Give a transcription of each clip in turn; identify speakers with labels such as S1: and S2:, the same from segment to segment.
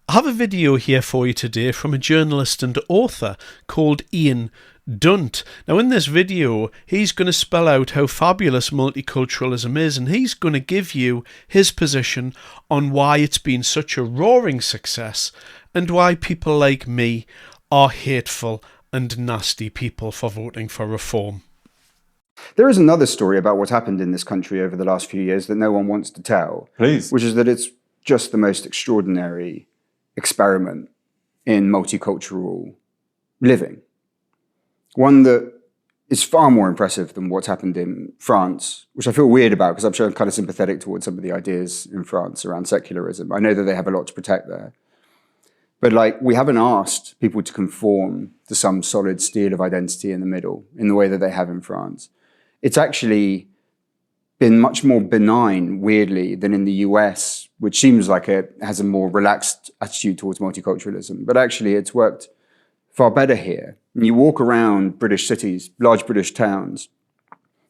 S1: I have a video here for you today from a journalist and author called Ian Dunt. Now in this video he's going to spell out how fabulous multiculturalism is, and he's going to give you his position on why it's been such a roaring success and why people like me are hateful and nasty people for voting for reform.
S2: There is another story about what's happened in this country over the last few years that no one wants to tell.
S3: Please.
S2: Which is that it's just the most extraordinary experiment in multicultural living. One that is far more impressive than what's happened in France, which I feel weird about because I'm kind of sympathetic towards some of the ideas in France around secularism. I know that they have a lot to protect there. But we haven't asked people to conform to some solid steel of identity in the middle in the way that they have in France. It's actually been much more benign, weirdly, than in the US, which seems like it has a more relaxed attitude towards multiculturalism. But actually, it's worked far better here. When you walk around British cities, large British towns,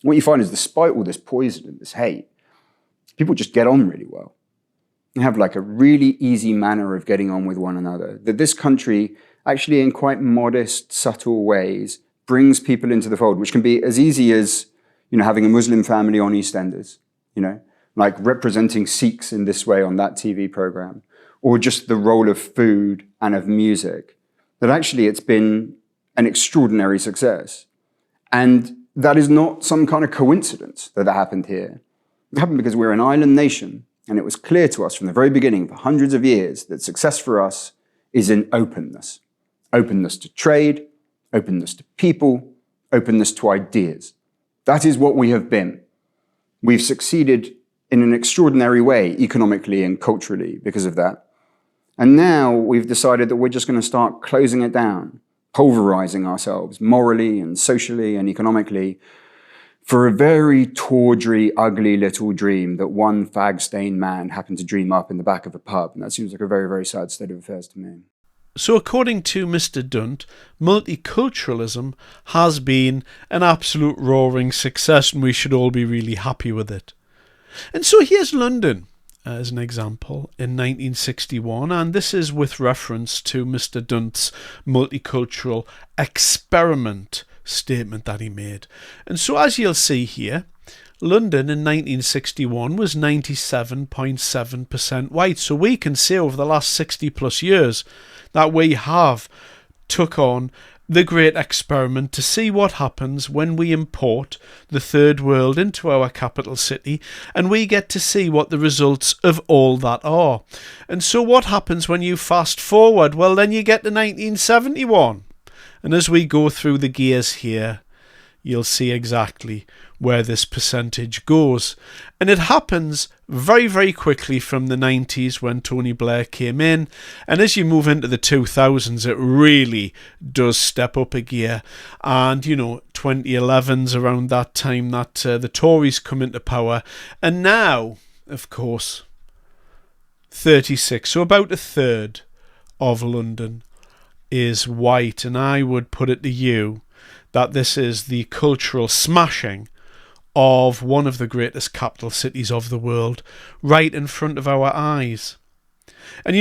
S2: what you find is despite all this poison and this hate, people just get on really well. They have a really easy manner of getting on with one another. That this country, actually in quite modest, subtle ways, brings people into the fold, which can be as easy as having a Muslim family on EastEnders, representing Sikhs in this way on that TV program, or just the role of food and of music, that actually it's been an extraordinary success. And that is not some kind of coincidence that happened here. It happened because we're an island nation, and it was clear to us from the very beginning, for hundreds of years, that success for us is in openness. Openness to trade, openness to people, openness to ideas. That is what we have been. We've succeeded in an extraordinary way, economically and culturally, because of that. And now we've decided that we're just going to start closing it down, pulverizing ourselves morally and socially and economically for a very tawdry, ugly little dream that one fag-stained man happened to dream up in the back of a pub. And that seems like a very, very sad state of affairs to me.
S1: So according to Mr. Dunt, multiculturalism has been an absolute roaring success, and we should all be really happy with it. And so here's London as an example in 1961, and this is with reference to Mr. Dunt's multicultural experiment statement that he made. And so as you'll see here, London in 1961 was 97.7% white. So we can say over the last 60 plus years that we have took on the great experiment to see what happens when we import the third world into our capital city, and we get to see what the results of all that are. And so what happens when you fast forward? Well, then you get to 1971. And as we go through the gears here, you'll see exactly where this percentage goes. And it happens very, very quickly from the 90s when Tony Blair came in. And as you move into the 2000s, it really does step up a gear. And, 2011's around that time that the Tories come into power. And now, of course, 36, so about a third of London is white. And I would put it to you that this is the cultural smashing of one of the greatest capital cities of the world right in front of our eyes. And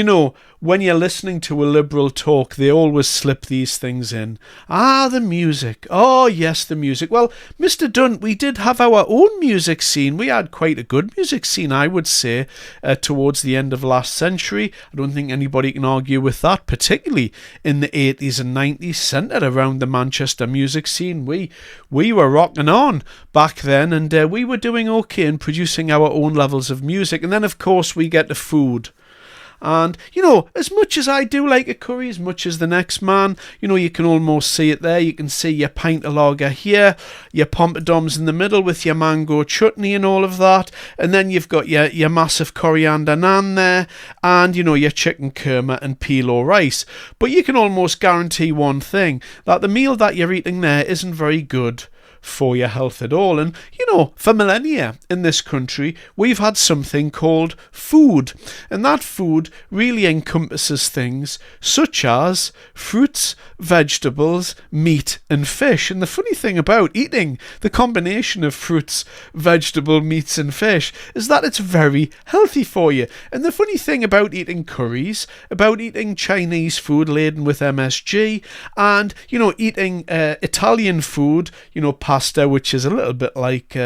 S1: when you're listening to a liberal talk, they always slip these things in. The music. Oh, yes, the music. Well, Mr. Dunt, we did have our own music scene. We had quite a good music scene, I would say, towards the end of last century. I don't think anybody can argue with that, particularly in the 80s and 90s, centred around the Manchester music scene. We were rocking on back then, and we were doing okay in producing our own levels of music. And then, of course, we get the food. And, as much as I do like a curry, as much as the next man, you can almost see it there. You can see your pint of lager here, your pompadums in the middle with your mango chutney and all of that. And then you've got your massive coriander naan there and, your chicken keema and phyllo rice. But you can almost guarantee one thing, that the meal that you're eating there isn't very good for your health at all. And, for millennia in this country, we've had something called food. And that food really encompasses things such as fruits, vegetables, meat and fish. And the funny thing about eating the combination of fruits, vegetable, meats and fish is that it's very healthy for you. And the funny thing about eating curries, about eating Chinese food laden with MSG, and, eating Italian food, pasta, which is a little bit like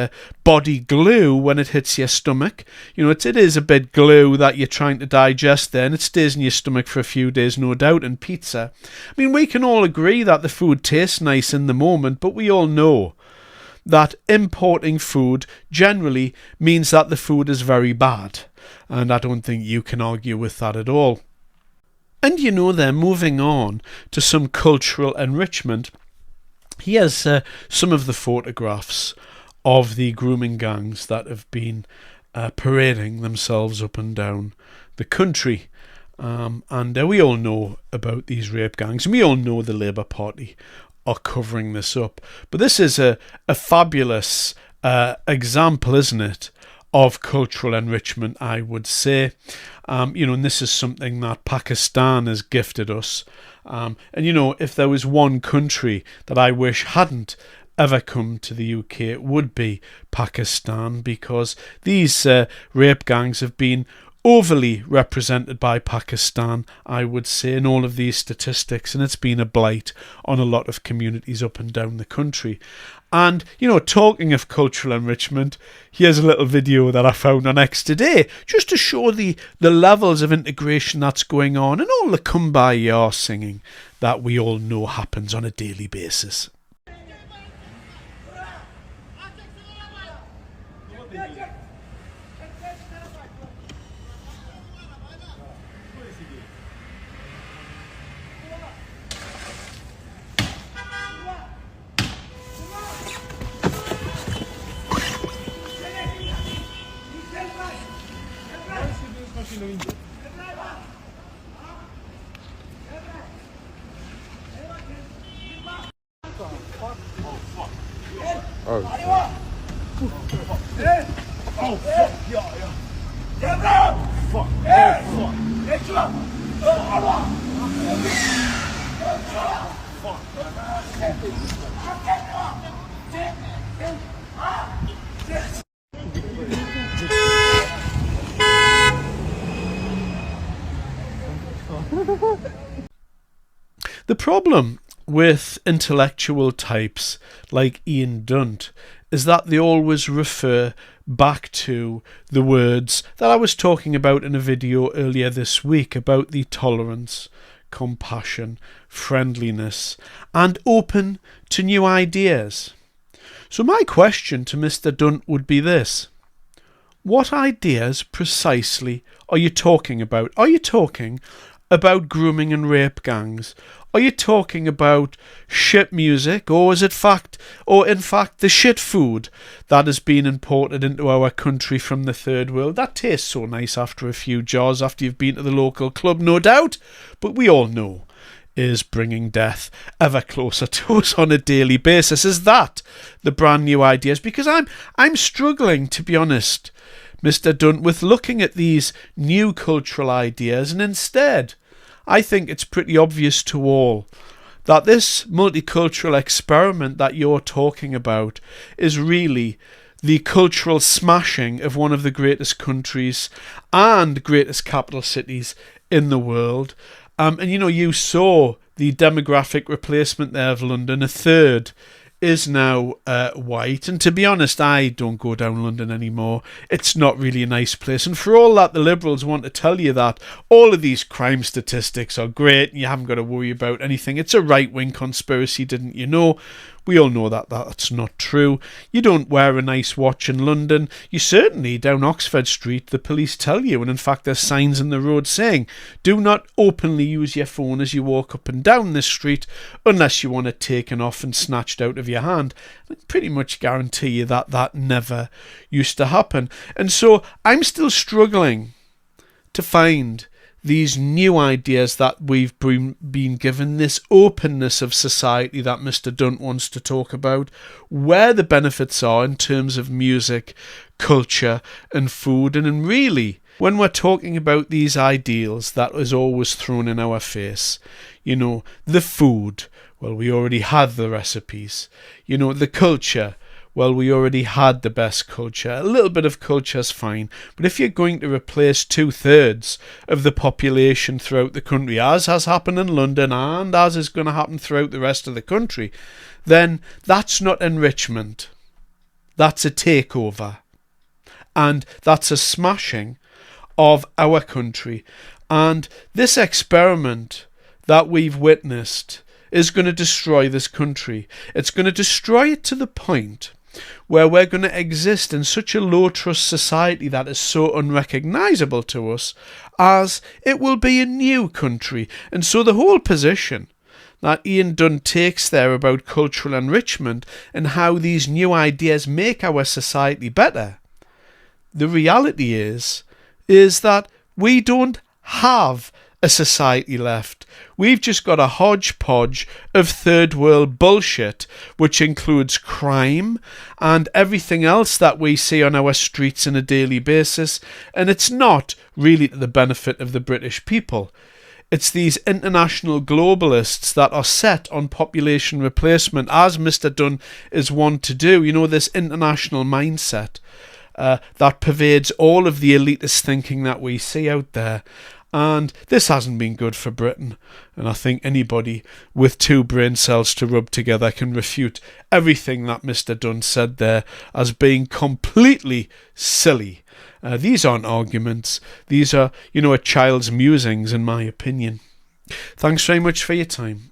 S1: body glue when it hits your stomach. It is a bit glue that you're trying to digest there, and it stays in your stomach for a few days, no doubt. And pizza. I mean, we can all agree that the food tastes nice in the moment, but we all know that importing food generally means that the food is very bad. And I don't think you can argue with that at all. And they're moving on to some cultural enrichment. Here's some of the photographs of the grooming gangs that have been parading themselves up and down the country. And we all know about these rape gangs, and we all know the Labour Party are covering this up. But this is a fabulous example, isn't it, of cultural enrichment, I would say. And this is something that Pakistan has gifted us. And if there was one country that I wish hadn't ever come to the UK, it would be Pakistan, because these rape gangs have been overly represented by Pakistan, I would say, in all of these statistics, and it's been a blight on a lot of communities up and down the country. And, talking of cultural enrichment, here's a little video that I found on X today, just to show the levels of integration that's going on and all the kumbaya singing that we all know happens on a daily basis. The problem with intellectual types like Ian Dunt is that they always refer back to the words that I was talking about in a video earlier this week about the tolerance, compassion, friendliness, and open to new ideas. So my question to Mr. Dunt would be this: what ideas precisely are you talking about? Are you talking about grooming and rape gangs? Are you talking about shit music, or is it in fact the shit food that has been imported into our country from the third world? That tastes so nice after a few jars, after you've been to the local club, no doubt, but we all know is bringing death ever closer to us on a daily basis. Is that the brand new ideas? Because I'm struggling, to be honest, Mr. Dunt, with looking at these new cultural ideas, and instead I think it's pretty obvious to all that this multicultural experiment that you're talking about is really the cultural smashing of one of the greatest countries and greatest capital cities in the world. And you saw the demographic replacement there of London. A third is now white, and to be honest, I don't go down London anymore. It's not really a nice place, and for all that the Liberals want to tell you that all of these crime statistics are great and you haven't got to worry about anything, it's a right-wing conspiracy, didn't you know? We all know that that's not true. You don't wear a nice watch in London. You certainly, down Oxford Street, the police tell you, and in fact there's signs in the road saying, do not openly use your phone as you walk up and down this street unless you want it taken off and snatched out of your hand. I pretty much guarantee you that never used to happen. And so I'm still struggling to find these new ideas that we've been given, this openness of society that Mr. Dunn wants to talk about, where the benefits are in terms of music, culture and food. And really, when we're talking about these ideals that is always thrown in our face, the food, well, we already had the recipes. The culture, well, we already had the best culture. A little bit of culture is fine. But if you're going to replace 2/3 of the population throughout the country, as has happened in London and as is going to happen throughout the rest of the country, then that's not enrichment. That's a takeover. And that's a smashing of our country. And this experiment that we've witnessed is going to destroy this country. It's going to destroy it to the point where we're going to exist in such a low trust society that is so unrecognisable to us, as it will be a new country. And so the whole position that Ian Dunn takes there about cultural enrichment and how these new ideas make our society better, the reality is that we don't have a society left. We've just got a hodgepodge of third world bullshit, which includes crime and everything else that we see on our streets on a daily basis, and it's not really to the benefit of the British people. It's these international globalists that are set on population replacement, as Mr. Dunn is one to do, this international mindset that pervades all of the elitist thinking that we see out there. And this hasn't been good for Britain. And I think anybody with 2 brain cells to rub together can refute everything that Mr. Dunn said there as being completely silly. These aren't arguments. These are, a child's musings, in my opinion. Thanks very much for your time.